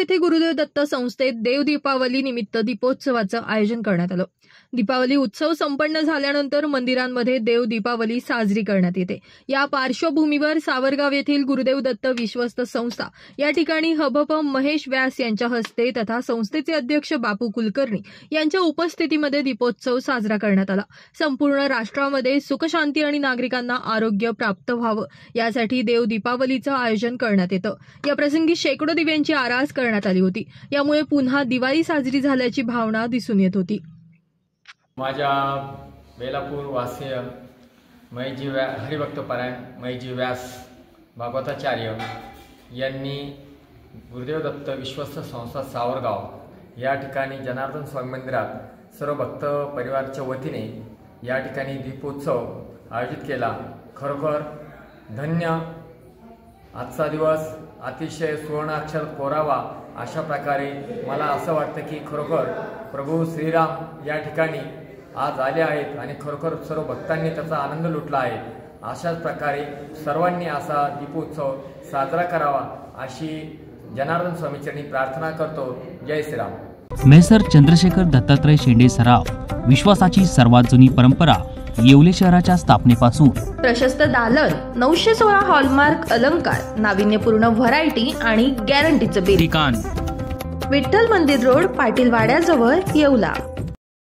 येथे गुरुदेव दत्त संस्थेत देव दीपावली निमित्त दीपोत्सवाचं आयोजन करण्यात आलं। दीपावली उत्सव संपन्न झाल्यानंतर मंदिरांमध्ये देव दीपावली साजरी करण्यात येते। या पार्श्वभूमीवर सावरगाव येथील गुरुदेव दत्त विश्वस्त संस्था या ठिकाणी हबप महेश व्यास यांच्या हस्ते तथा संस्थेचे अध्यक्ष बापू कुलकर्णी यांच्या उपस्थितीमध्ये दीपोत्सव साजरा करण्यात आला। संपूर्ण राष्ट्रामध्ये सुख शांती आणि नागरिकांना आरोग्य प्राप्त व्हावं यासाठी देव दीपावलीचं आयोजन करण्यात येतं। या प्रसंगी शेकडो दिव्यांची आरास करण्यात आली होती। यामुळे पुन्हा दिवाळी साजरी झाल्याची भावना दिसून येत होती। माझ्या बेलापूर वासीय महेशजी हरिभक्तपरायण महेशजी व्यास भागवताचार्य यांनी गुरुदेव दत्त विश्वस्त संस्था सावरगाव या ठिकाणी जनार्दन स्वामी मंदिरात सर्व भक्त परिवाराच्या वतीने या ठिकाणी दीपोत्सव आयोजित केला। खरोखर धन्य आजचा दिवस अतिशय सुवर्णाक्षरात कोरावा अशा प्रकारे मला असं वाटतं की खरोखर प्रभू श्रीराम या ठिकाणी आज आले आहेत आणि खरोखर सर्व भक्तांनी त्याचा आनंद लुटला आहे। अशाच प्रकारे सर्वांनी असा दीपोत्सव साजरा करावा अशी जनार्दन स्वामीचरणी प्रार्थना करतो। जय श्रीराम। मेसर चंद्रशेखर दत्तात्रय शेंडे सराफ विश्वासाची सर्वात जुनी परंपरा येवले शहराच्या स्थापनेपासून प्रशस्त दालन 916 हॉलमार्क अलंकार नाविन्यपूर्ण व्हरायटी आणि गॅरंटीचं बिल ठिकाण विठ्ठल मंदिर रोड पाटील वाड्याजवळ येवला।